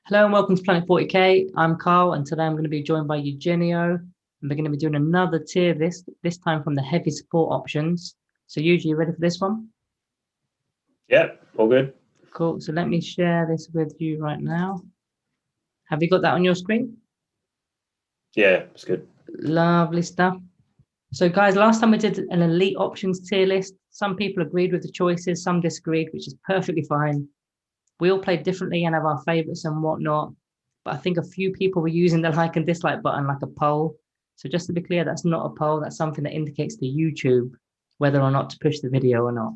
Hello and welcome to Planet 40k. I'm Carl, and today I'm going to be joined by Eugenio, and we're going to be doing another tier list, this time from the heavy support options. So usually you ready for this one? Yeah, all good. Cool. So let me share this with you right now. Have you got that on your screen? Yeah, it's good. Lovely stuff. So guys, last time we did an elite options tier list. Some people agreed with the choices, some disagreed, which is perfectly fine. We all played differently and have our favorites and whatnot. But I think a few people were using the like and dislike button like a poll. So just to be clear, that's not a poll. That's something that indicates to YouTube whether or not to push the video or not.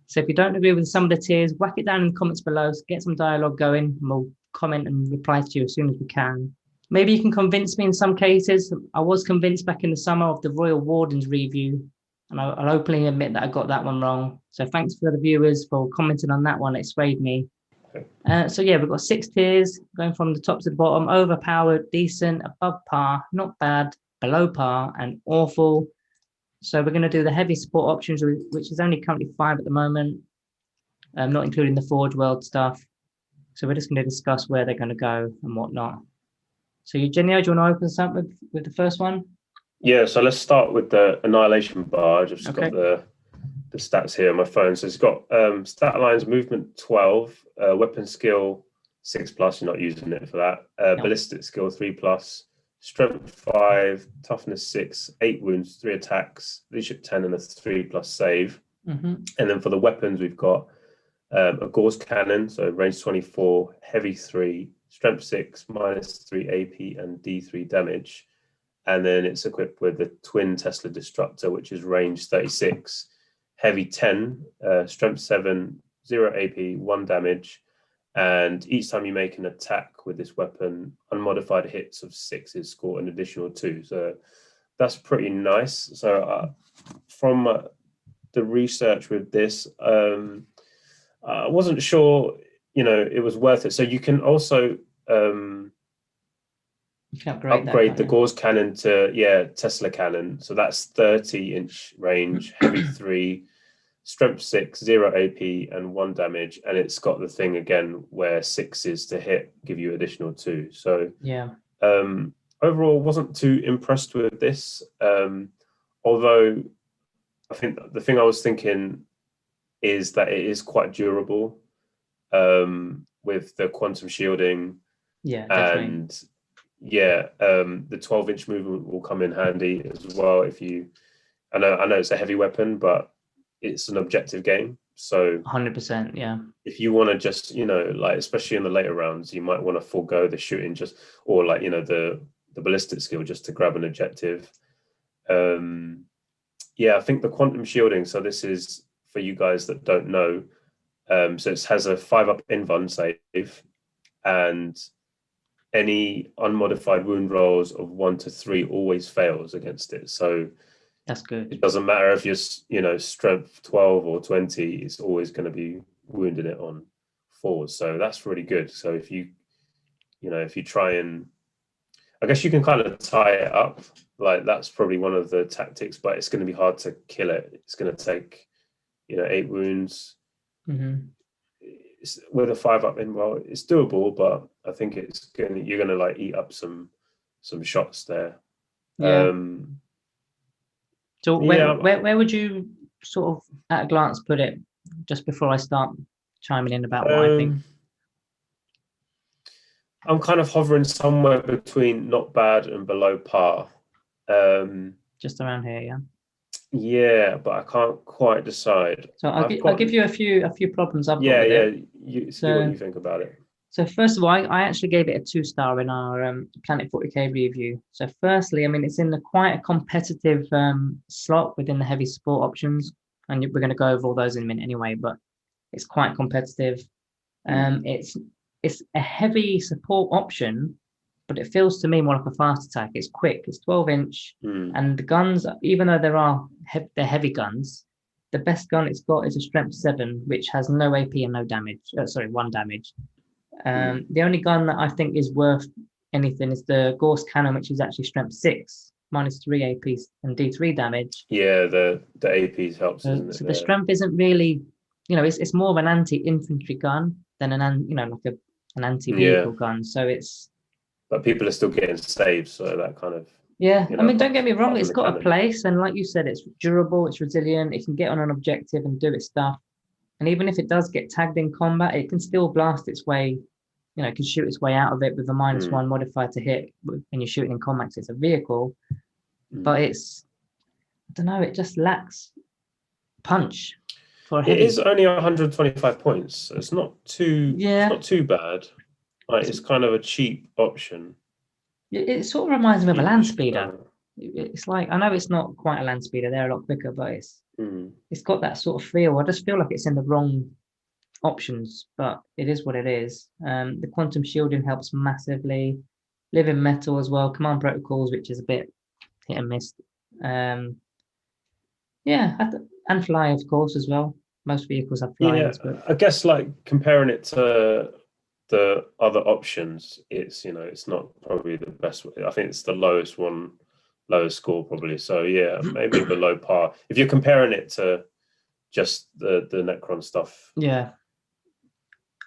So if you don't agree with some of the tiers, whack it down in the comments below. Get some dialogue going, and we'll comment and reply to you as soon as we can. Maybe you can convince me in some cases. I was convinced back in the summer of the Royal Warden's review, and I'll openly admit that I got that one wrong. So thanks for the viewers for commenting on that one. It swayed me. So yeah, we've got 6 tiers going from the top to the bottom: overpowered, decent, above par, not bad, below par, and awful. So we're going to do the heavy support options, which is only currently 5 at the moment, not including the Forge World stuff. So we're just going to discuss where they're going to go and whatnot. So Eugenio, do you want to open us up with the first one? Yeah, so let's start with the Annihilation barge. I've just got the stats here on my phone. So it's got stat lines, movement 12, weapon skill 6+, you're not using it for that. No. Ballistic skill 3+, strength 5, toughness 6, 8 wounds, 3 attacks, leadership 10, and a 3+ save. And then for the weapons, we've got a Gauss cannon, so range 24, heavy 3, strength 6, -3 AP and D3 damage. And then it's equipped with the twin Tesla disruptor, which is range 36, heavy 10, strength 7, 0 AP, 1 damage. And each time you make an attack with this weapon, unmodified hits of 6 score an additional 2. So that's pretty nice. So from the research with this, I wasn't sure, it was worth it. So you can also upgrade the Gauss cannon to Tesla cannon. So that's 30-inch range, heavy 3, strength 6, 0 AP, and 1 damage. And it's got the thing again where 6 is to hit, give you additional 2. So yeah. Overall, wasn't too impressed with this. Although I think the thing I was thinking is that it is quite durable with the quantum shielding. Yeah, definitely. And the 12-inch movement will come in handy as well. I know it's a heavy weapon, but it's an objective game. So 100%, yeah. If you want to just, like especially in the later rounds, you might want to forego the shooting or the ballistic skill just to grab an objective. I think the quantum shielding. So this is for you guys that don't know. So it has a 5+ invuln save, and any unmodified wound rolls of 1 to 3 always fails against it. So that's good. It doesn't matter if you're, strength 12 or 20, it's always going to be wounding it on 4. So that's really good. So if you try and, I guess you can kind of tie it up, like that's probably one of the tactics, but it's going to be hard to kill it. It's going to take, 8 wounds. With a 5+ invuln, it's doable, but I think you're going to like eat up some shots there. Yeah. So where would you sort of at a glance put it, just before I start chiming in about what I think? I'm kind of hovering somewhere between not bad and below par. Just around here, yeah. Yeah, but I can't quite decide. So I'll give you a few problems I've got with it. You see what you think about it. So first of all, I actually gave it a 2-star in our Planet 40k review. So firstly, I mean, it's in quite a competitive slot within the heavy support options, and we're going to go over all those in a minute anyway. But it's quite competitive. It's a heavy support option, but it feels to me more like a fast attack. It's quick. It's 12-inch, and the guns, even though they're heavy guns, the best gun it's got is a strength 7, which has no AP and no damage. 1 damage. The only gun that I think is worth anything is the Gauss cannon, which is actually strength 6, -3 AP and D3 damage. Yeah, the APs helps, isn't it? So the strength isn't really, it's more of an anti-infantry gun than like an anti-vehicle gun. So it's. But people are still getting saves, so that kind of. Yeah, I mean, don't get me wrong, it's got cannon. a place, and like you said, it's durable, it's resilient, it can get on an objective and do its stuff. And even if it does get tagged in combat, it can still blast its way, it can shoot its way out of it with a -1 modifier to hit when you're shooting in combat. It's a vehicle, but it's, I don't know, it just lacks punch for a heavy. It is only 125 points, so it's not too, it's not too bad. Like, it's kind of a cheap option. It sort of reminds me of a land speeder. It's like, I know it's not quite a land speeder, they're a lot quicker, but it's got that sort of feel. I just feel like it's in the wrong options, but it is what it is. The quantum shielding helps massively. Living metal as well, command protocols, which is a bit hit and miss. And fly, of course, as well. Most vehicles have flying. I guess, like, comparing it to the other options, it's it's not probably the best. I think it's the lowest score probably. So yeah, maybe below par if you're comparing it to just the Necron stuff. Yeah,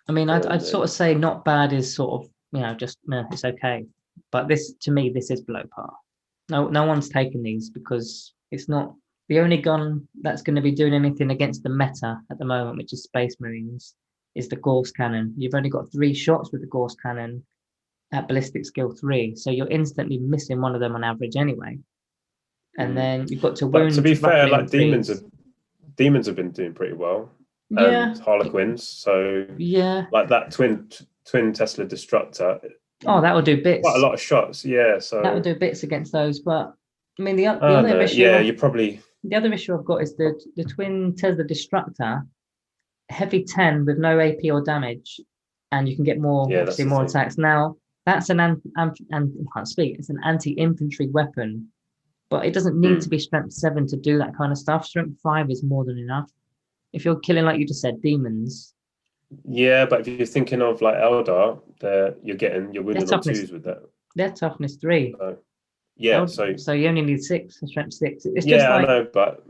I mean, I'd sort of say not bad is sort of just it's okay, but this, to me, this is below par. No one's taken these because it's not the only gun that's going to be doing anything against the meta at the moment, which is Space Marines. Is the Gauss cannon. You've only got 3 shots with the Gauss cannon at ballistic skill 3, so you're instantly missing one of them on average anyway. And then you've got to wound. But to be fair, like demons have been doing pretty well. And Harlequins, so like that twin Tesla destructor. Oh, that will do bits. Quite a lot of shots, yeah. So that will do bits against those. But I mean, the other issue. Yeah, you probably. The other issue I've got is the twin Tesla destructor. Heavy 10 with no AP or damage, and you can get more attacks. Now that's an it's an anti-infantry weapon, but it doesn't need to be strength 7 to do that kind of stuff. Strength 5 is more than enough. If you're killing, like you just said, demons. Yeah, but if you're thinking of like Eldar, you're winning on 2s with that. They're toughness 3. So you only need 6, strength 6. It's just like, I know, but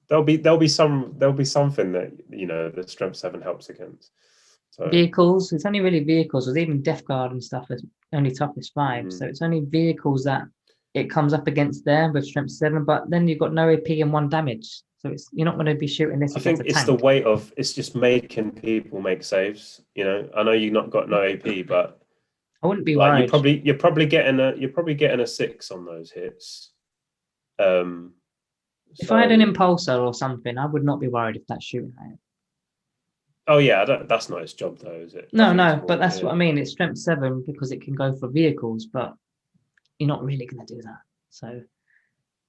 there'll be something that the strength 7 helps against. So. Vehicles, it's only really vehicles, with even Death Guard and stuff is only toughness 5. So it's only vehicles that it comes up against there with strength 7, but then you've got no AP and 1 damage. So you're not going to be shooting this. I think it's the weight of it's just making people make saves. I know you've not got no AP, but I wouldn't be worried. You're probably getting a 6 on those hits. If I had an impulsor or something, I would not be worried if that's shooting at it. Oh yeah, that's not its job though, is it? No, but that's what I mean. It's strength 7 because it can go for vehicles, but you're not really going to do that. So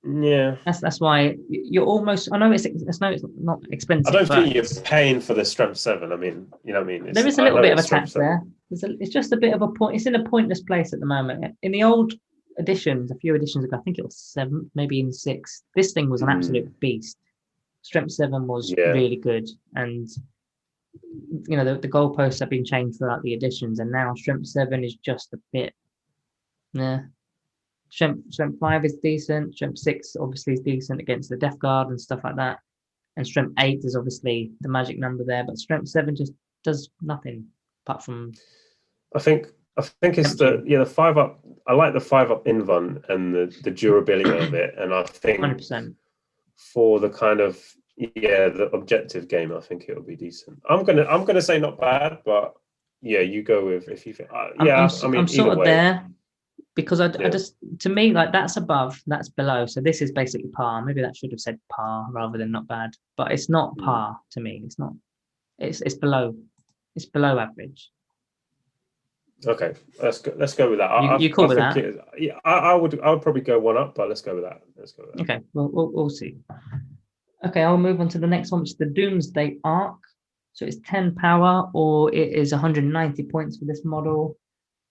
yeah, that's why you're almost. I know it's not expensive. I don't think you're paying for the strength 7. I mean, you know what I mean? There is a little bit of attack there. It's just a bit of a point. It's in a pointless place at the moment. In the old editions, a few editions ago, I think it was 7, maybe in 6. This thing was an absolute beast. Strength 7 was really good, and the goalposts have been changed throughout the editions, and now strength 7 is just a bit. Strength 5 is decent. Strength 6 obviously is decent against the Death Guard and stuff like that. And strength 8 is obviously the magic number there, but strength 7 just does nothing apart from. I think it's the 5 up. I like the 5 up invuln and the durability of it, and I think 100%. For the kind of the objective game, I think it'll be decent. I'm gonna say not bad, but you go with if you think. I'm sort of there. Because I just, to me, like that's above, that's below. So this is basically par. Maybe that should have said par rather than not bad. But it's not par to me. It's not. It's below. It's below average. Okay, let's go with that. You cool with that? I would probably go 1 up, but let's go with that. Okay, we'll see. Okay, I'll move on to the next one, which is the Doomsday Arc. So it's 10 power, or it is 190 points for this model.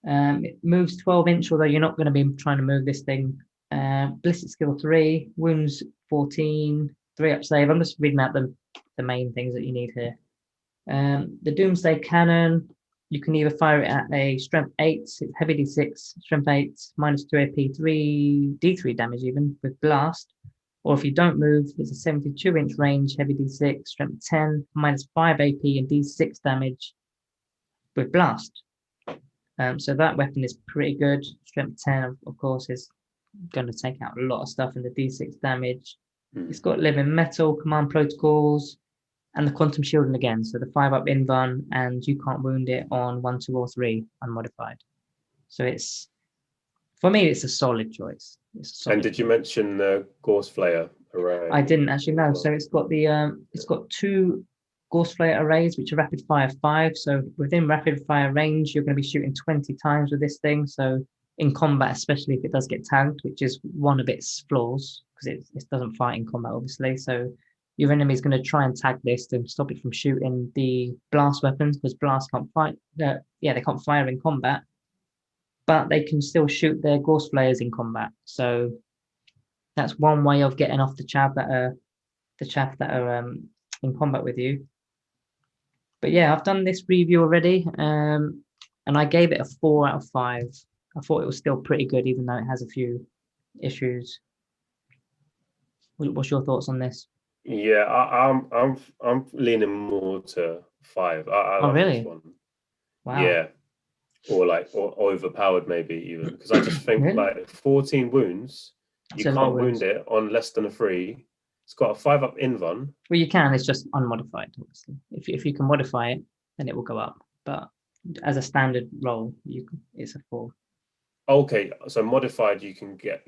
It moves 12-inch, although you're not going to be trying to move this thing. Ballistic skill 3, wounds 14, 3 up save. I'm just reading out the main things that you need here. The Doomsday Cannon, you can either fire it at a strength 8, it's heavy d6, strength 8, -2 AP, 3 d3 damage even with blast. Or if you don't move, it's a 72-inch range, heavy d6, strength 10, -5 AP and d6 damage. with blast. So that weapon is pretty good. Strength 10, of course, is going to take out a lot of stuff in the D6 damage. It's got living metal, command protocols, and the quantum shielding again. So the 5-up invuln, and you can't wound it on 1, 2, or 3 unmodified. So it's, for me, it's a solid choice. And did you mention the Gorse Flayer array? I didn't actually know. So it's got the it's got 2 Gorse Flayer arrays, which are rapid fire 5. So within rapid fire range, you're going to be shooting 20 times with this thing. So in combat, especially if it does get tagged, which is one of its flaws, because it doesn't fight in combat, obviously. So your enemy is going to try and tag this to stop it from shooting the blast weapons, because blast can't fight. They can't fire in combat, but they can still shoot their Gorse Flayers in combat. So that's one way of getting off the chaff that are in combat with you. But yeah, I've done this review already, and I gave it a 4 out of 5. I thought it was still pretty good, even though it has a few issues. What's your thoughts on this? Yeah, I'm leaning more to 5. I Oh, like really? this one. Wow. Yeah, or overpowered maybe even, because I just think Really? like 14 wounds, That's you a lot of can't wound wounds. it on less than a 3. It's got a 5-up invuln. Well, you can. It's just unmodified, obviously. If you can modify it, then it will go up. But as a standard roll, it's a 4. Okay, so modified you can get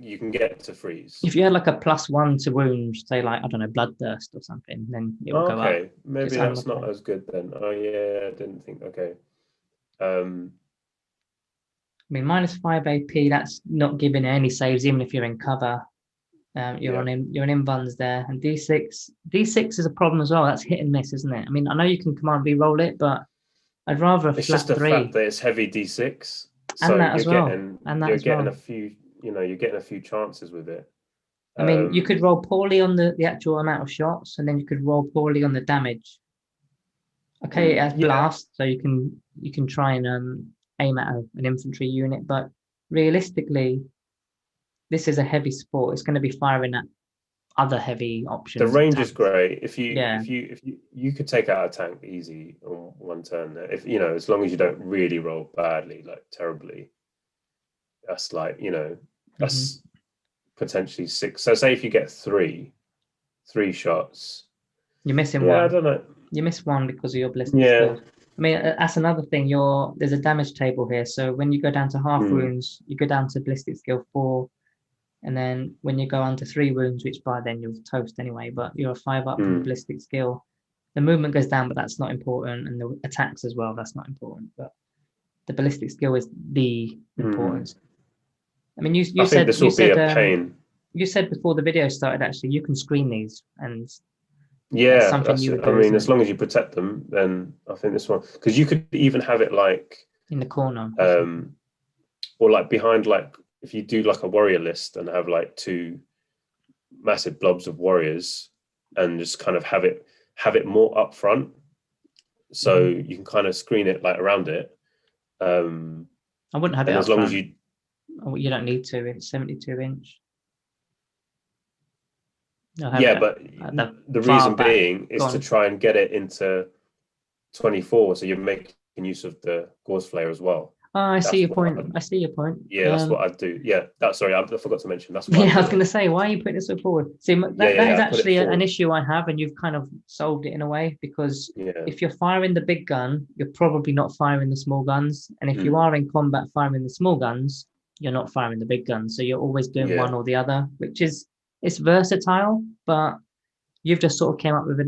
to freeze. If you had like a +1 to wound, say like, I don't know, bloodthirst or something, then it will go up. Okay, maybe that's not as good then. Oh yeah, I didn't think. Okay. I mean, -5 AP, that's not giving any saves, even if you're in cover. You're on invulns there, and D6 is a problem as well. That's hit and miss, isn't it? I mean, I know you can command re-roll it, but I'd rather it's flat just the 3. fact that it's heavy D6, And so that as well. you're getting a few, you're getting a few chances with it. I mean, you could roll poorly on the actual amount of shots, and then you could roll poorly on the damage. Okay, it has blast, so you can try and aim at an infantry unit, but realistically, this is a heavy support. It's going to be firing at other heavy options. The range is great. If you could take out a tank easy on one turn there. If as long as you don't really roll badly, like terribly. That's like that's potentially 6. So say if you get 3 shots, you're missing 1. I don't know. You miss 1 because of your ballistic skills. I mean, that's another thing. There's a damage table here. So when you go down to half wounds, you go down to ballistic skill 4. And then when you go on to 3 wounds, which by then you'll toast anyway, but you're a 5-up in ballistic skill, the movement goes down, but that's not important. And the attacks as well, that's not important. But the ballistic skill is the importance. I mean, you said this will be a pain. You said before the video started, actually, you can screen these, and something you would do, I mean, as long as you protect them, then I think this one, because you could even have it like in the corner, or like behind, like if you do like a warrior list and have like 2 massive blobs of warriors, and just kind of have it more up front, so you can kind of screen it like around it. I wouldn't have it as long as you. You don't need to. It's 72-inch. Yeah, but the reason being is to try and get it into 24, so you're making use of the Gorse Flayer as well. Oh, I see your point. Yeah, that's what I'd do. Yeah, sorry, I forgot to mention. That's what I was going to say. Why are you putting this forward? See, that is actually an issue I have, and you've kind of solved it in a way, because if you're firing the big gun, you're probably not firing the small guns, and if you are in combat firing the small guns, you're not firing the big guns. So you're always doing one or the other, which is, it's versatile, but you've just sort of came up with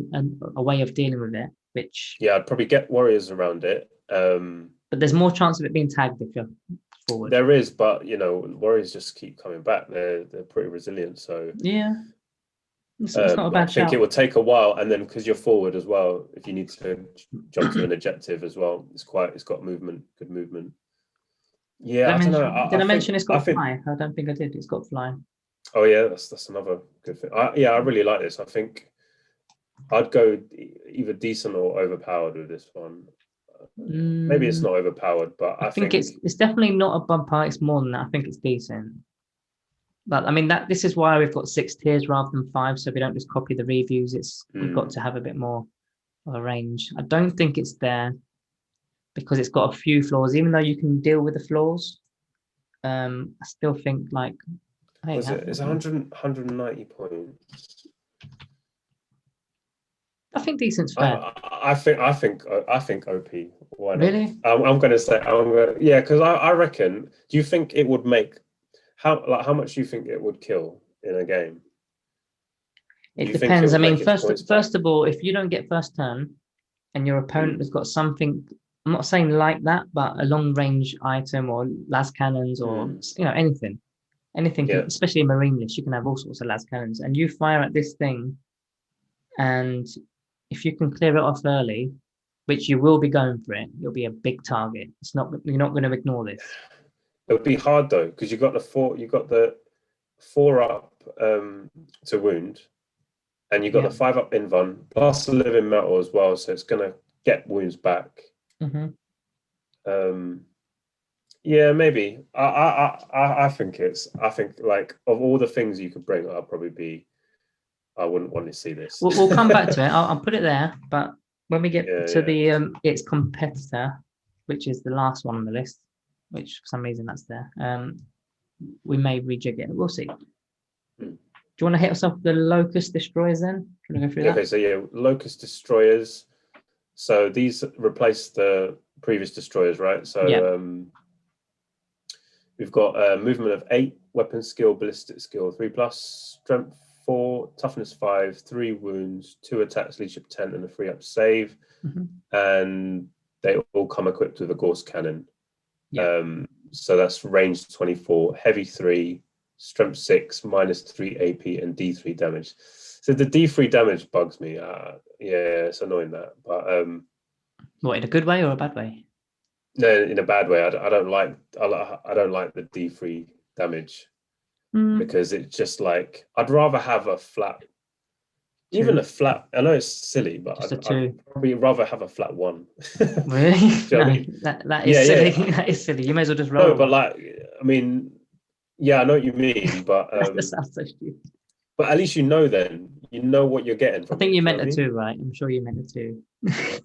a way of dealing with it, which... Yeah, I'd probably get warriors around it. But there's more chance of it being tagged if you're forward. There is, but, warriors just keep coming back. They're pretty resilient, so... Yeah. It's not a bad shout. I think it would take a while, and then because you're forward as well, if you need to jump to an objective as well, it's got movement, good movement. Yeah, I don't know. Did I mention it's got fly? I don't think I did. It's got fly. Oh yeah, that's another good thing. I really like this. I think I'd go either decent or overpowered with this one. Maybe it's not overpowered, but I think it's definitely not a bumper. It's more than that. I think it's decent. But I mean, this is why we've got 6 tiers rather than 5, so we don't just copy the reviews. We've got to have a bit more of a range. I don't think it's there because it's got a few flaws. Even though you can deal with the flaws, I still think like. Hey, it's 190 points. I think decent's fair. I think OP. Why not? Really? I'm gonna say yeah, because I reckon. Do you think it would make how much do you think it would kill in a game? It depends. I mean, first of all, if you don't get first turn, and your opponent has got something, I'm not saying like that, but a long range item or las cannons or anything, especially in marine list, you can have all sorts of las cannons, and you fire at this thing, and if you can clear it off early, which you will be going for it, you'll be a big target. You're not going to ignore this. It would be hard though, because you got the 4 up to wound, and you got the 5 up invuln plus the living metal as well, so it's going to get wounds back. Yeah, maybe. I think like of all the things you could bring, I wouldn't want to see this. We'll come back to it. I'll put it there, but when we get to the its competitor, which is the last one on the list, which for some reason that's there, we may rejig it. We'll see. Do you want to hit us off the Locust destroyers then? Do you want to go through that? Okay, so Locust destroyers. So these replace the previous destroyers, right? So we've got a movement of 8, weapon skill, ballistic skill 3+, strength 4, toughness 5, 3 wounds, 2 attacks, leadership 10, and a 3-up save. And they all come equipped with a Gauss cannon. So that's range 24, heavy 3, strength 6, -3 AP, and D3 damage. So the D3 damage bugs me. It's annoying that. But what, in a good way or a bad way? No, in a bad way. I don't like the D3 damage because it's just like I'd rather have a flat, even a flat. I know it's silly, but I'd probably rather have a flat 1. Really? No, I mean? That is silly. That is silly. You may as well just roll. No, but like, I mean, yeah, I know what you mean, but that sounds so stupid. But at least you know what you're getting from I think you meant a 2, right? I'm sure you meant a 2.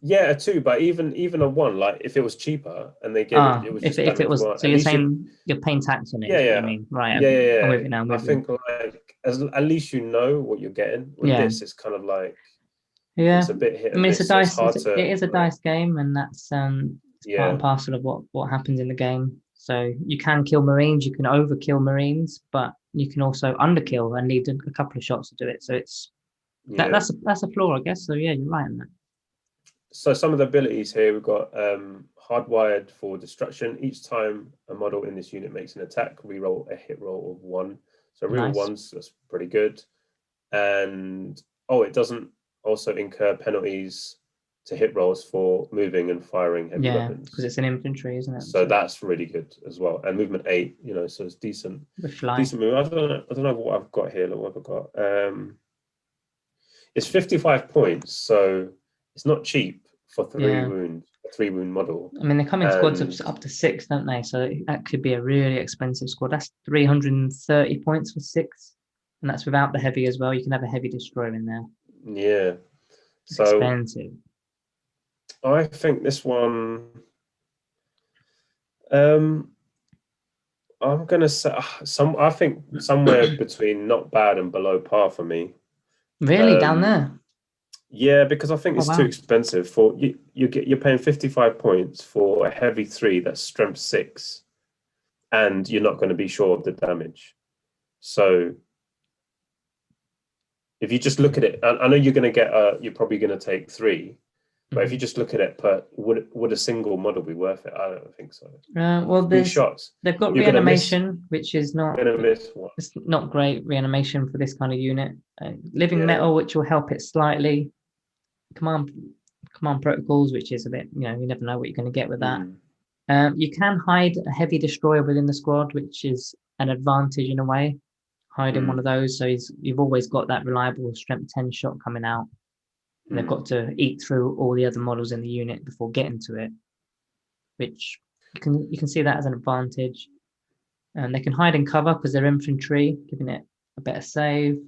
Yeah, a 2, but even a 1, like if it was cheaper and they gave it was just if it was, so you're saying you're paying tax on it. Yeah. I mean, right? Yeah. I'm with you now. I think like at least you know what you're getting. With this, it's kind of like it's a bit hit. I mean, it's a dice. it is a dice game, and that's part and parcel of what happens in the game. So you can kill Marines, you can overkill Marines, but you can also underkill and need a couple of shots to do it. So it's that's a flaw, I guess. So yeah, you're right on that. So some of the abilities here, we've got hardwired for destruction. Each time a model in this unit makes an attack, reroll a hit roll of 1. So reroll 1s, that's pretty good. And it doesn't also incur penalties to hit rolls for moving and firing heavy weapons. Because it's an infantry, isn't it? So that's really good as well. And movement 8, so it's decent. Decent movement. I don't know what I've got here. Look what I've got. It's 55 points, so it's not cheap for 3 wound model. I mean, they come in squads of up to 6, don't they? So that could be a really expensive squad. That's 330 points for 6, and that's without the heavy as well. You can have a heavy destroyer in there. Yeah, it's expensive. I think this one. I'm gonna say I think somewhere between not bad and below par for me. Really, down there? Yeah, because I think it's too expensive for you. You're paying 55 points for a heavy 3 that's strength 6, and you're not going to be sure of the damage. So if you just look at it, I know you're going to get you're probably going to take 3. But if you just look at it, would a single model be worth it? I don't think so. Well, 3 shots. They've got reanimation, which is not. It's not great reanimation for this kind of unit. Living metal, which will help it slightly. Command protocols, which is a bit, you never know what you're going to get with that. You can hide a heavy destroyer within the squad, which is an advantage in a way. Hiding one of those, so you've always got that reliable strength 10 shot coming out. And they've got to eat through all the other models in the unit before getting to it, which you can see that as an advantage. And they can hide and cover because they're infantry, giving it a better save.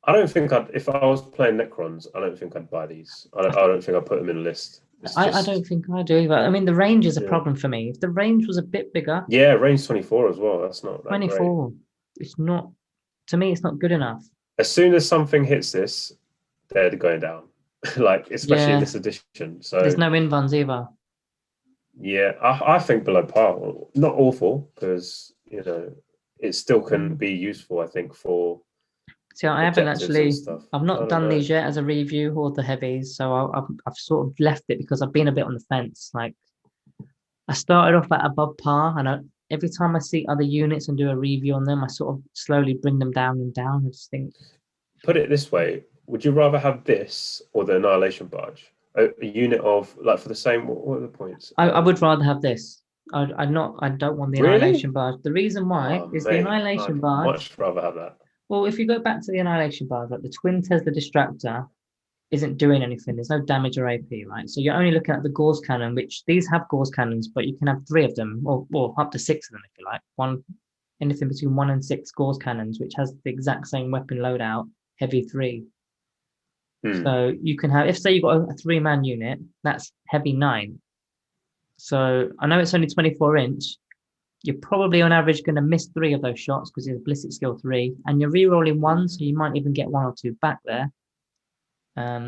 I don't think if I was playing Necrons, I don't think I'd buy these. I don't think I'd put them in a list. I don't think I do either. I mean, the range is a Yeah. problem for me. If the range was a bit bigger, Yeah, range 24 as well. That's not that 24, it's not, to me, it's not good enough. As soon as something hits this, they're going down. Like, especially in Yeah. this edition. So There's no invulns either. yeah, I think below par. Not awful, because it still can be useful, I think, for See, I haven't objectives and actually, stuff. I've I not don't done know. these yet as a review or the heavies, so I've sort of left it because I've been a bit on the fence. Like, I started off at above par, and every time I see other units and do a review on them, I sort of slowly bring them down and down. I just think, Put it this way: would you rather have this or the Annihilation barge? A unit of, like, for the same. What are the points? I would rather have this. I don't want the Really? Annihilation barge. The reason why Oh, is the mate, Annihilation I'd barge. much rather have that. Well, if you go back to the Annihilation barge, like the Twin Tesla Distractor isn't doing anything. There's no damage or AP, right? So you're only looking at the Gauss cannon, which these have Gauss cannons, but you can have 3 of them, or up to 6 of them if you like. Anything between 1 and 6 Gauss cannons, which has the exact same weapon loadout, heavy 3. So you can have, if say you've got a 3-man unit, that's heavy 9. So I know it's only 24-inch. You're probably on average going to miss 3 of those shots because it's ballistic skill 3, and you're re-rolling 1, so you might even get 1 or 2 back there.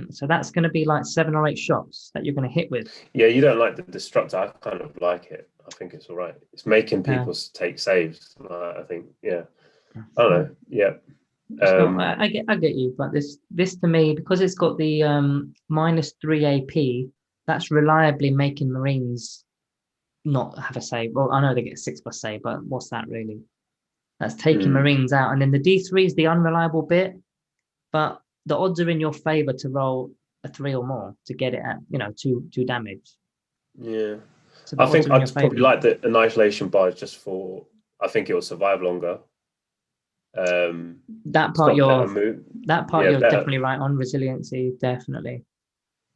So that's going to be like 7 or 8 shots that you're going to hit with. Yeah, you don't like the Destructor. I kind of like it. I think it's all right. It's making people take saves. I think, yeah. I don't know. Yeah. I get you, but this to me, because it's got the -3 AP, that's reliably making Marines not have a save. Well, I know they get 6+ save, but what's that really? That's taking Marines out, and then the D3 is the unreliable bit, but the odds are in your favor to roll a 3 or more to get it at 2 damage. Yeah, So I think I'd probably like the Annihilation barge just for. I think it will survive longer. That part you're definitely right on. Resiliency, definitely.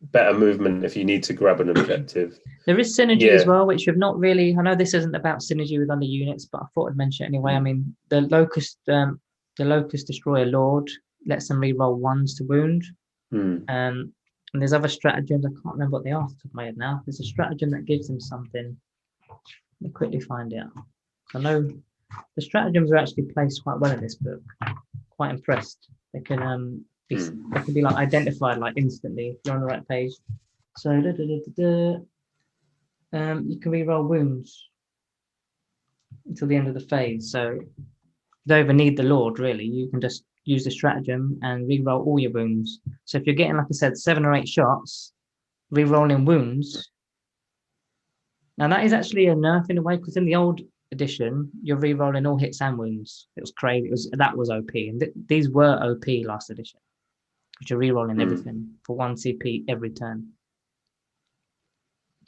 Better movement if you need to grab an objective. There is synergy as well, which you've not really. I know this isn't about synergy with other units, but I thought I'd mention it anyway. I mean, the Locust Destroyer Lord lets them re-roll 1s to wound. And there's other stratagems. I can't remember what they are off the top of my head now. There's a stratagem that gives them something. Let me quickly find it. I know the stratagems are actually placed quite well in this book. Quite impressed. They can be like identified like instantly if you're on the right page. So you can re-roll wounds until the end of the phase. So you don't even need the Lord really. You can just use the stratagem and re-roll all your wounds. So if you're getting, like I said, 7 or 8 shots, re-rolling wounds. Now that is actually a nerf in a way, because in the old edition, you're re-rolling all hits and wounds. It was crazy. That was OP, and these were OP last edition, which you're re-rolling everything for 1 CP every turn.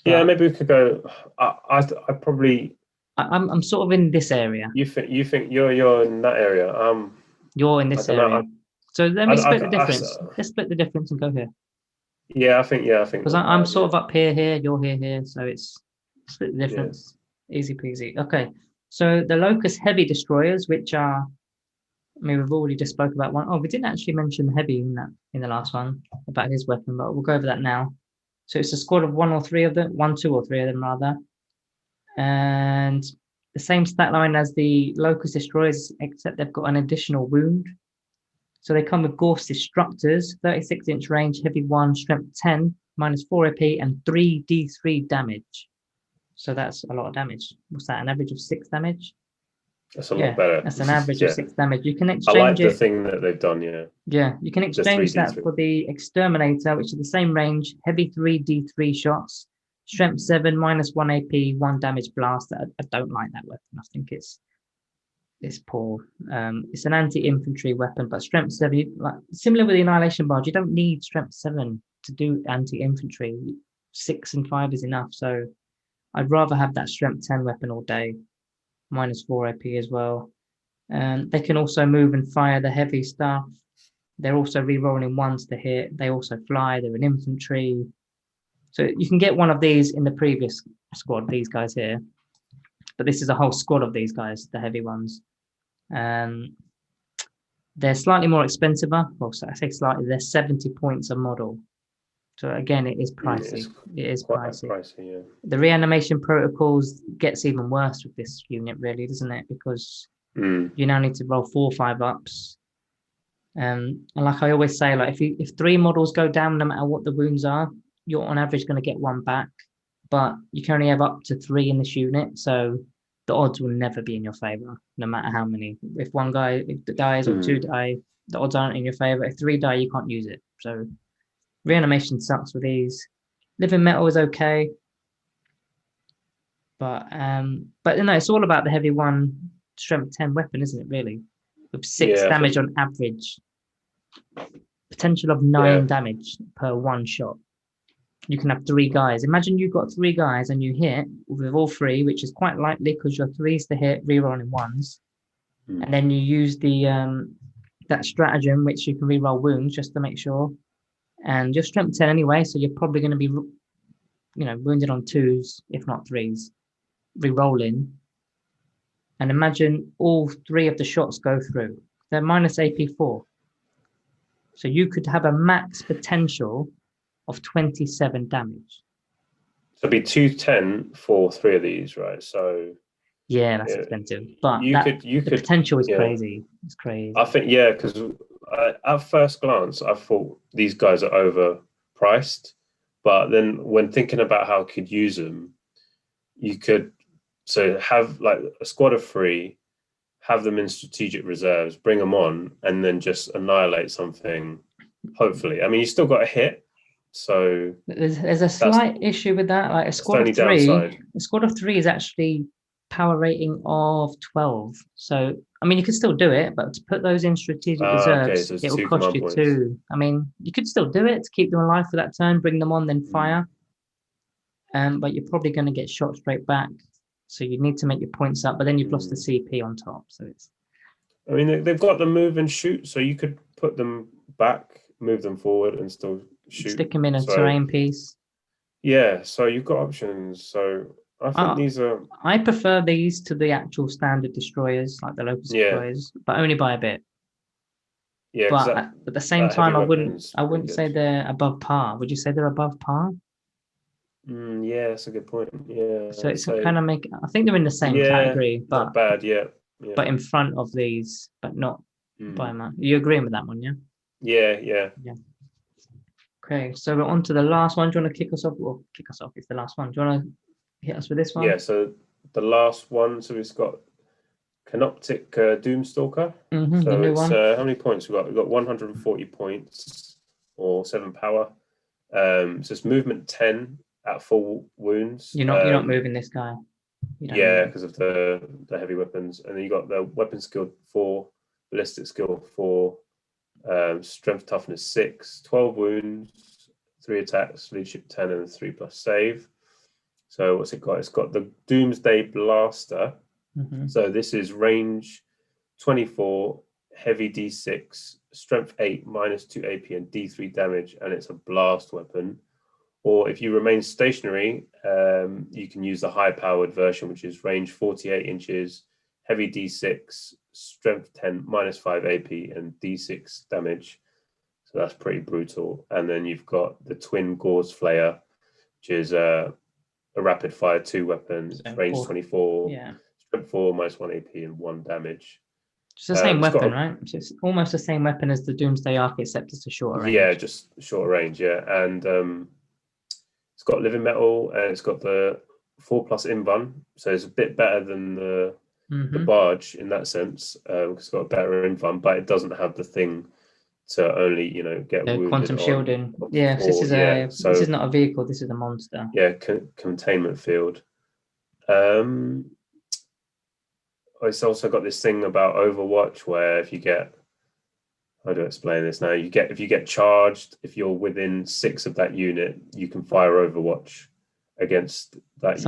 Yeah, maybe we could go. I probably. I'm sort of in this area. You think you're in that area? You're in this area. So let me split the difference. Let's split the difference and go here. Yeah, I think. Because I'm sort of up here, you're here, so it's split the difference. Yeah. Easy peasy. Okay, so the Locust Heavy Destroyers, which are, I mean, we've already just spoke about one. Oh, we didn't actually mention the Heavy in the last one about his weapon, but we'll go over that now. So it's a squad of 1 or 3 of them, 1, 2 or 3 of them rather, and the same stat line as the Locust Destroyers, except they've got an additional wound. So they come with Gauss Destructors, 36-inch range, heavy 1, strength 10, -4 AP, and 3 D3 damage. So that's a lot of damage. What's that? An average of 6 damage? That's a lot better. That's an average of 6 damage. You can exchange I like the thing that they've done, Yeah, you can exchange that for the Exterminator, which is the same range, heavy 3 D3 shots, strength 7, -1 AP, 1 damage blast. I don't like that weapon. I think it's poor. It's an anti-infantry weapon, but strength 7, like similar with the Annihilation barge, you don't need strength 7 to do anti-infantry. 6 and 5 is enough. So I'd rather have that strength 10 weapon all day, -4 AP as well. They can also move and fire the heavy stuff. They're also re-rolling 1s to hit. They also fly. They're an infantry. So you can get one of these in the previous squad, these guys here. But this is a whole squad of these guys, the heavy ones. They're slightly more expensive. Well, so I say slightly. They're 70 points a model. So again, it is pricey. It is quite pricey. Yeah. The reanimation protocols gets even worse with this unit, really, doesn't it? Because you now need to roll 4 or 5 ups. And like I always say, like if 3 models go down, no matter what the wounds are, you're on average going to get 1 back. But you can only have up to 3 in this unit, so the odds will never be in your favor, no matter how many. If 1 guy dies or 2 die, the odds aren't in your favor. If 3 die, you can't use it. So reanimation sucks with these. Living metal is okay, but it's all about the heavy 1 strength 10 weapon, isn't it? Really, with 6 damage on average, potential of 9 damage per 1 shot. You can have 3 guys. Imagine you've got 3 guys and you hit with all 3, which is quite likely because your 3s to hit, rerolling 1s, and then you use the that stratagem which you can reroll wounds just to make sure. And you're strength 10 anyway, so you're probably going to be, wounded on 2s, if not 3s, re-rolling. And imagine all 3 of the shots go through. They're minus AP4. So you could have a max potential of 27 damage. So it'd be 210 for 3 of these, right? So yeah, that's expensive. But the potential is crazy. It's crazy. I think, because at first glance, I thought these guys are overpriced. But then when thinking about how I could use them, you could have like a squad of 3, have them in strategic reserves, bring them on, and then just annihilate something, hopefully. I mean, you still got a hit. So there's a slight issue with that. Like a squad of 3 is actually power rating of 12. So I mean, you could still do it, but to put those in strategic reserves, it will cost you 2. I mean, you could still do it to keep them alive for that turn, bring them on, then fire. But you're probably going to get shot straight back. So you need to make your points up, but then you've lost the CP on top. So it's. I mean, they've got the move and shoot, so you could put them back, move them forward, and still shoot. Stick them in a terrain piece. Yeah, so you've got options. So I think these are. I prefer these to the actual standard destroyers, like the Locust destroyers, but only by a bit. Yeah, but at the same time, I wouldn't say they're above par. Would you say they're above par? Yeah, that's a good point. Yeah. So it's kind of I think they're in the same category, but not bad. Yeah. But in front of these, but not by much. You agreeing with that one? Yeah. Yeah. Okay, so we're on to the last one. Do you want to kick us off? Well, kick us off. It's the last one. Do you want to hit us with this one? Yeah. So the last one. So it's got Canoptic Doomstalker. So the new one. How many points we got? We've got 140 points or 7 power. So it's movement 10 at full wounds. You're not moving this guy. Because of the heavy weapons, and then you got the weapon skill 4, ballistic skill 4, strength toughness 6, 12 wounds, 3 attacks, leadership 10, and 3+ save. So what's it got? It's got the Doomsday Blaster. So this is range 24, heavy D6, strength 8, -2 AP, and D3 damage, and it's a blast weapon. Or if you remain stationary, you can use the high-powered version, which is range 48 inches, heavy D6, strength 10, -5 AP, and D6 damage. So that's pretty brutal. And then you've got the Twin Gauze Flayer, which is a rapid-fire 2 weapon, range 24, strength 4, -1 AP, and 1 damage. It's the same weapon, right? It's almost the same weapon as the Doomsday Arc, except it's a shorter range. Yeah, just shorter range, and it's got living metal, and it's got the 4+ invuln, so it's a bit better than the barge in that sense. It's got a better invuln, but it doesn't have the thing to only get wounded. Quantum shielding. Yeah, this is not a vehicle. This is a monster. Yeah, containment field. It's also got this thing about Overwatch where if you get, how do I explain this now? If you get charged, if you're within 6 of that unit, you can fire Overwatch against that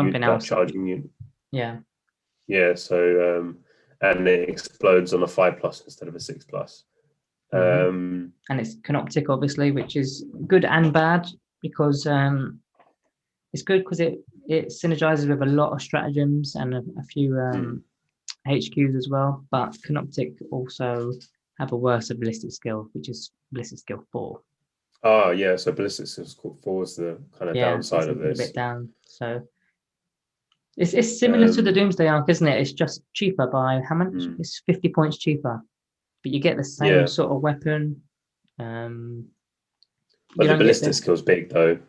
charging unit. Yeah. Yeah. So and it explodes on a 5+ instead of a 6+. And it's Canoptic, obviously, which is good and bad because it's good because it synergizes with a lot of stratagems and a few HQs as well. But Canoptic also have a worse ballistic skill, which is ballistic skill 4. Oh yeah, so ballistic skill 4 is the kind of downside of this. A bit down. So it's similar to the Doomsday arc, isn't it? It's just cheaper by how much? It's 50 points cheaper, but you get the same sort of weapon. But the ballistic skill's big though.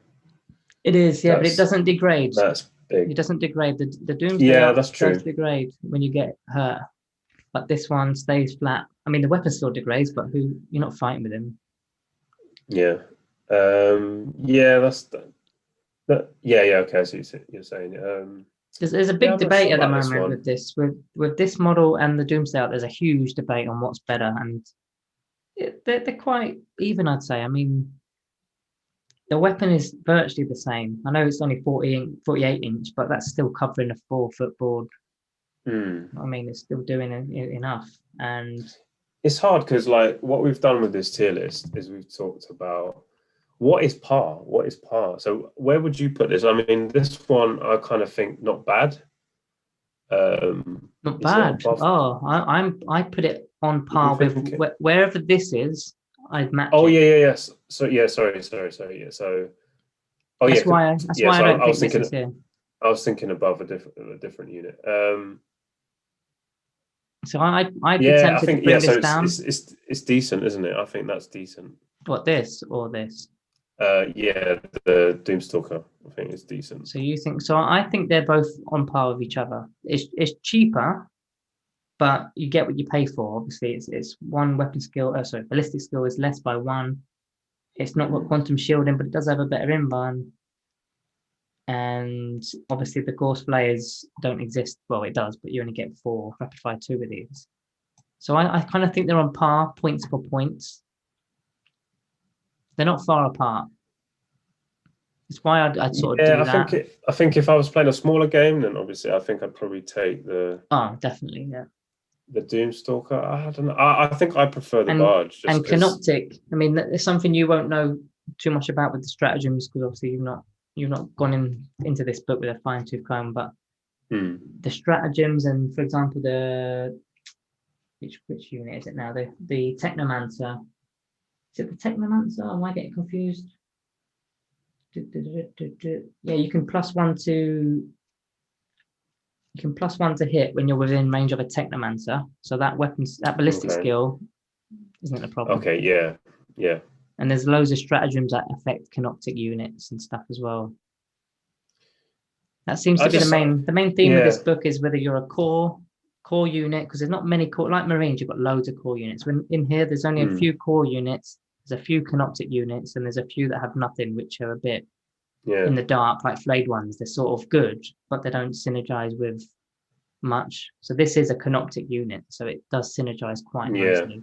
It is, yeah, but it doesn't degrade. That's big. It doesn't degrade. The Doomsday arc that's true. does degrade when you get hurt, but this one stays flat. I mean, the weapon still degrades, but you're not fighting with him. Yeah. That's that. Yeah. Okay. So you're saying. There's a big debate at the moment with this, with this model and the Doomsday arc. There's a huge debate on what's better, and they're quite even, I'd say. I mean, the weapon is virtually the same. I know it's only 48 inch, but that's still covering a 4-foot board. I mean, it's still doing enough. And it's hard because, like, what we've done with this tier list is we've talked about what is par. So where would you put this? I mean, this one I kind of think not bad. Not bad. I put it on par with wherever this is. I'd match. Oh yes. So yeah, sorry. Yeah. So that's why I don't think this is here. I was thinking above a different unit. So I'd be tempted to bring this down. It's decent, isn't it? I think that's decent. What, this or this? Yeah, the Doomstalker. I think it's decent. So you think so? I think they're both on par with each other. It's cheaper, but you get what you pay for. Obviously, it's one weapon skill. Ballistic skill is less by 1. It's not got quantum shielding, but it does have a better invuln. And obviously, the Gauss flayers don't exist. Well, it does, but you only get 4 rapid fire 2 with these. So I kind of think they're on par, points for points. They're not far apart. It's why I'd sort of do that. I think if I was playing a smaller game, then obviously I think I'd probably take the. Oh, definitely, yeah. The Doomstalker. I don't know. I think I prefer the barge. And Canoptic. I mean, it's something you won't know too much about with the stratagems because obviously you've not gone into this book with a fine-tooth comb. But the stratagems and, for example, which unit is it now? The Technomancer. Is it the Technomancer? Am I getting confused? Yeah, you can +1 to hit when you're within range of a Technomancer. So that ballistic skill isn't a problem. Okay, yeah. And there's loads of stratagems that affect Canoptic units and stuff as well. That seems to be the main theme of this book is whether you're a core unit, because there's not many core, like Marines, you've got loads of core units. When in here, there's only a few core units, there's a few Canoptic units, and there's a few that have nothing, which are a bit in the dark, like flayed ones. They're sort of good, but they don't synergize with much. So this is a Canoptic unit, so it does synergize quite nicely.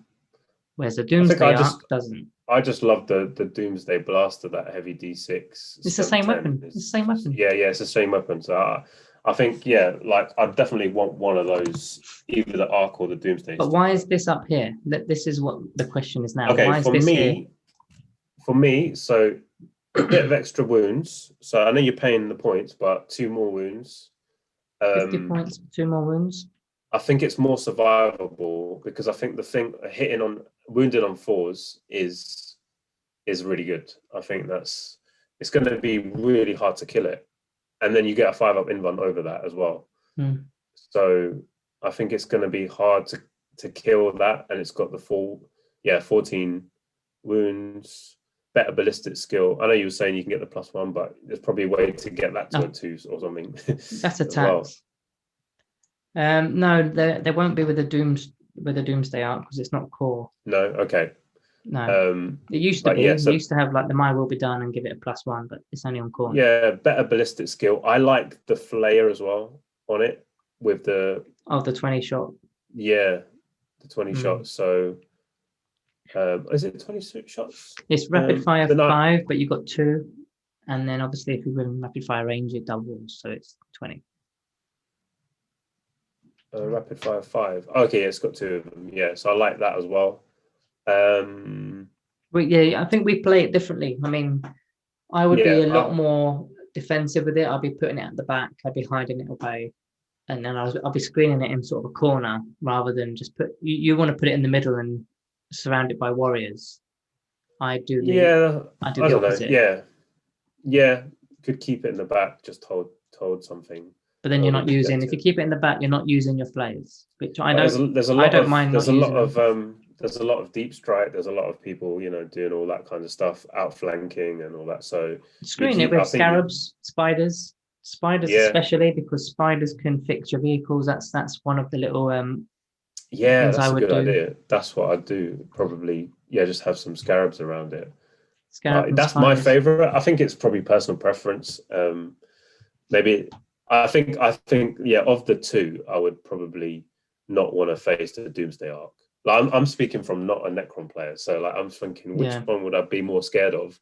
Whereas the Doomsday arc doesn't. I just love the Doomsday Blaster, that heavy D6. It's the same weapon. It's the same weapon. Yeah, it's the same weapon. So I think, like I definitely want one of those, either the Arc or the Doomsday. But why is this up here? This is what the question is now. Okay, why is this here? For me, so a bit of extra wounds. So I know you're paying the points, but 2 more wounds. 50 points, 2 more wounds. I think it's more survivable because I think the thing wounded on 4s is really good. I think it's going to be really hard to kill it, and then you get a 5-up invuln over that as well. So I think it's going to be hard to kill that, and it's got the 14 wounds, better ballistic skill. I know you were saying you can get the +1, but there's probably a way to get that to a 2 or something. That's a tax. No, there won't be with the Doomsday arc because it's not core. No, okay. No, it used to be. It used to have like the My Will Be Done and give it a +1, but it's only on core. Yeah, better ballistic skill. I like the flayer as well on it with the 20 shot. Yeah, the 20 shots. So, is it 20 shots? It's rapid fire 5, but you've got 2, and then obviously if you're within rapid fire range, it doubles, so it's 20. Rapid fire 5. Okay, it's got 2 of them. Yeah, so I like that as well. I think we play it differently. I mean, I would be a lot more defensive with it. I'll be putting it at the back. I'd be hiding it away, and then I'll be screening it in sort of a corner rather than just you want to put it in the middle and surrounded by warriors. I do the I don't know. opposite. Yeah, could keep it in the back, just hold something. But then you're not using. If you keep it in the back, you're not using your flares. Which I don't. There's a lot of deep strike. There's a lot of people, doing all that kind of stuff, outflanking and all that. So screwing it with scarabs, spiders, especially because spiders can fix your vehicles. That's one of the little that's a good idea. That's what I'd do. Probably, just have some scarabs around it. That's my favorite. I think it's probably personal preference. Maybe I think of the two, I would probably not want to face the Doomsday arc. Like I'm speaking from not a Necron player, so like I'm thinking which one would I be more scared of?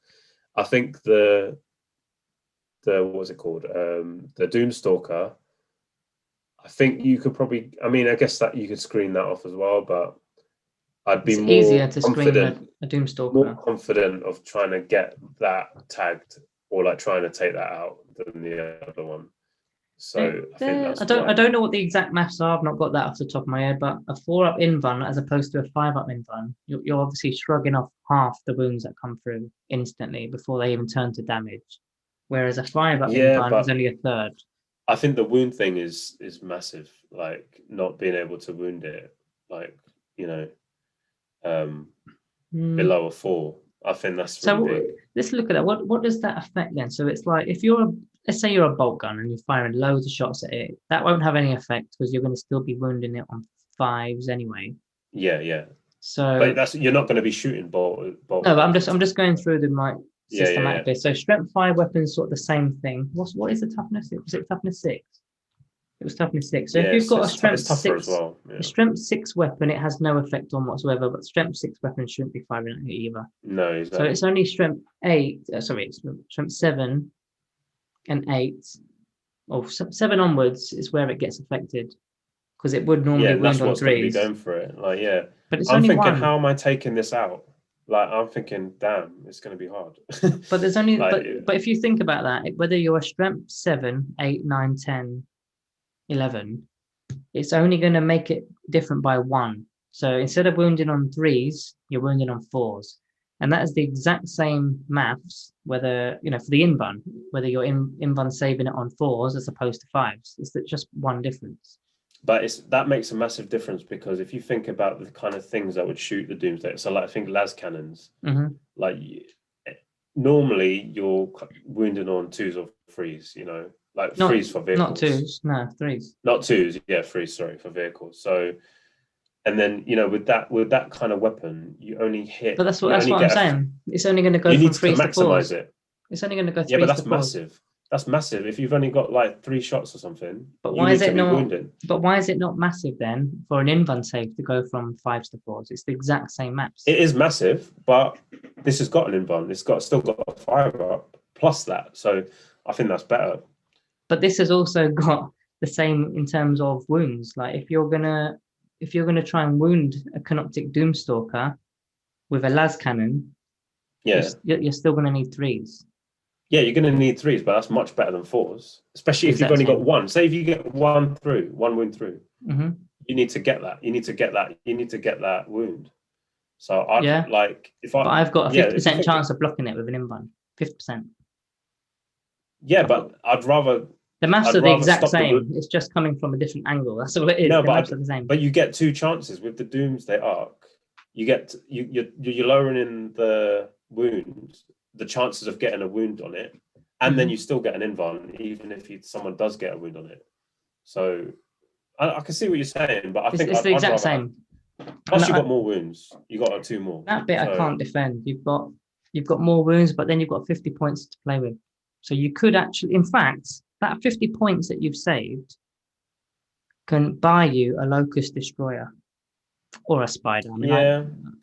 I think the what's it called? The Doomstalker. I think you could probably. I mean, I guess that you could screen that off as well, but I'd be easier to screen a Doomstalker. More confident of trying to get that tagged or like trying to take that out than the other one. So I think that's I don't know what the exact maths are. I've not got that off the top of my head, but a 4-up invuln as opposed to a 5-up invuln, you're obviously shrugging off half the wounds that come through instantly before they even turn to damage. Whereas a 5-up invuln is only a third. I think the wound thing is massive. Like not being able to wound it, like below a 4. I think that's really big. Let's look at that. What does that affect then? So it's like if let's say you're a bolt gun and you're firing loads of shots at it, that won't have any effect because you're going to still be wounding it on 5s anyway. Yeah. So, but you're not going to be shooting bolt. No, but I'm just going through the systematically. So strength 5 weapons, sort of the same thing. What is the toughness? Was it toughness 6? It was toughness 6. So if you've got a strength 6, as well. A strength 6 weapon, it has no effect on whatsoever. But strength 6 weapon shouldn't be firing at it either. No, exactly. So it's only strength 8. Strength 7 and 8, or 7 onwards is where it gets affected because it would normally wound on 3s. Going to be going for it. But it's I'm only thinking, one. how am I taking this out? Like I'm thinking, damn, it's going to be hard. But there's only, but if you think about that, whether you're a strength 7, 8, 9, 10, 11, it's only going to make it different by 1. So instead of wounding on 3s, you're wounding on 4s. And that is the exact same maths, whether, for the invuln, whether you're invuln saving it on 4s as opposed to 5s. It's just one difference. But that makes a massive difference because if you think about the kind of things that would shoot the Doomsday, so like I think las cannons, like normally you're wounding on 2s or 3s, like 3s for vehicles. Not 2s, no, 3s. Not 2s, 3s, sorry, for vehicles. So, and then with that kind of weapon, you only hit. But that's what I'm saying. It's only going to go from 3s to 4s. You need to maximize it. It's only going to go 3s to 4s. Yeah, but that's massive. That's massive. If you've only got like 3 shots or something, but why is it not? Wounded. But why is it not massive then for an invuln save to go from 5s to 4s? It's the exact same maps. It is massive, but this has got an invuln. It's still got a 5-up plus that. So I think that's better. But this has also got the same in terms of wounds. Like if you're gonna try and wound a Canoptic Doomstalker with a las cannon, you're still gonna need 3s. Yeah, you're going to need 3s, but that's much better than 4s, especially if you've only got 1. Say if you get one wound through, you need to get that. You need to get that wound. So I've got a 50% chance of blocking it with an invuln. 50%. Yeah, but I'd rather. The maths are the exact same. It's just coming from a different angle. That's all it is. No, the maths are the same. But you get 2 chances with the Doomsday arc. You're lowering in the wounds. The chances of getting a wound on it, and then you still get an invuln, even if someone does get a wound on it. So I can see what you're saying, but I think it's the exact same. Plus, you've got more wounds. You got 2 more. That bit I can't defend. You've got more wounds, but then you've got 50 points to play with. So you could actually, in fact, that 50 points that you've saved can buy you a Locust destroyer. Or a spider.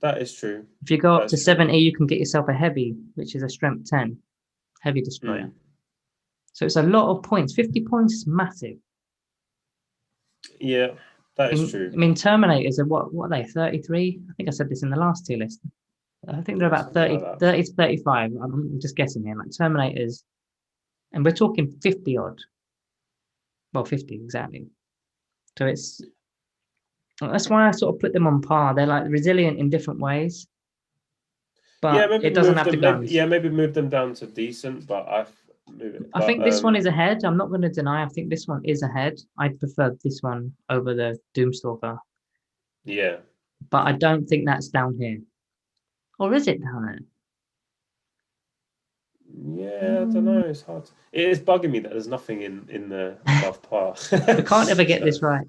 That is true. If you go up to 70, you can get yourself a heavy, which is a strength 10 heavy destroyer. So it's a lot of points. 50 points is massive. Yeah, that is true. I mean, Terminators are what are they? 33? I think I said this in the last tier list. I think they're about 30 to 35. I'm just guessing here. Like Terminators, and we're talking 50 odd. Well, 50 exactly. So That's why I sort of put them on par. They're like resilient in different ways, Yeah, but maybe it doesn't move have the them. guns. Maybe move them down to decent, but I think this one is ahead. I'm not going to deny. I think this one is ahead. I prefer this one over the Doomstalker, yeah. but I don't think that's down here. Or is it down there? Yeah, I don't know. It's hard. It is bugging me that there's nothing in the above par. We can't ever get this right.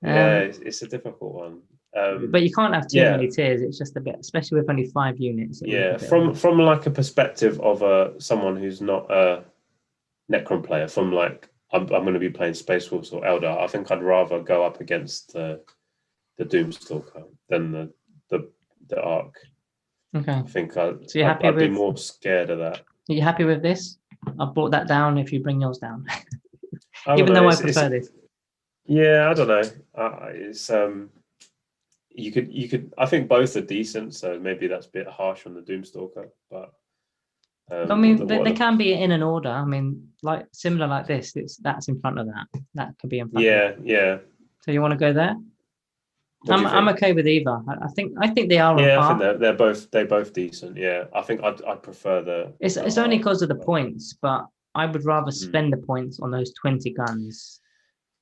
Yeah, it's a difficult one. But you can't have too yeah, many tiers. It's just a bit, especially with only 5 units. yeah. From like a perspective of someone who's not a Necron player, from like I'm going to be playing Space Wolves or Eldar, I think I'd rather go up against the Doomstalker than the Ark. Okay. I think So you're happy I'd be with? more scared of that. Are you happy with this? I've brought that down if you bring yours down. I Even know, though I prefer this. Yeah, I don't know. It's you could. I think both are decent, so maybe that's a bit harsh on the Doomstalker, but I mean, they can be in an order. I mean, like similar like this. That's in front of that. That could be in front. Yeah, of yeah. So you want to go there? I'm okay with either. I think they are on Yeah, par. I think they're both decent. Yeah, I think I'd prefer the. It's only because of the points, but I would rather spend the points on those 20 guns.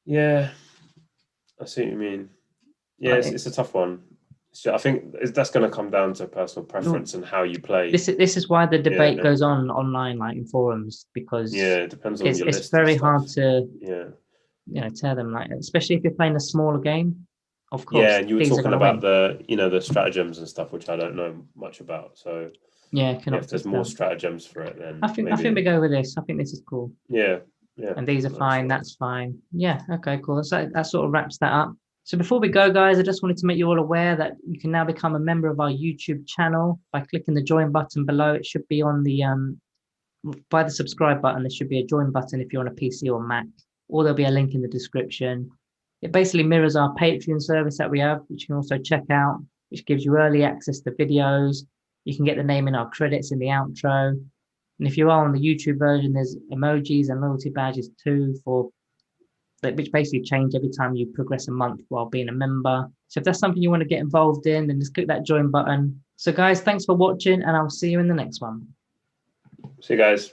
Yeah, I see what you mean. Yeah, it's a tough one. So I think that's going to come down to personal preference and how you play. This is why the debate goes on online, like in forums, because it depends on your list. It's very hard to yeah, tear them, like, especially if you're playing a smaller game. Of course. Yeah, and you were talking about the stratagems and stuff, which I don't know much about. So yeah, if there's more stratagems for it, then I think we go with this. I think this is cool. Yeah. And these are fine. Sure. That's fine. Yeah. Okay. Cool. So that sort of wraps that up. So before we go, guys, I just wanted to make you all aware that you can now become a member of our YouTube channel by clicking the join button below. It should be on the by the subscribe button. There should be a join button if you're on a PC or Mac, or there'll be a link in the description. It basically mirrors our Patreon service that we have, which you can also check out, which gives you early access to videos. You can get the name in our credits in the outro. And if you are on the YouTube version, there's emojis and loyalty badges too, which basically change every time you progress a month while being a member. So if that's something you want to get involved in, then just click that join button. So guys, thanks for watching, and I'll see you in the next one. See you guys.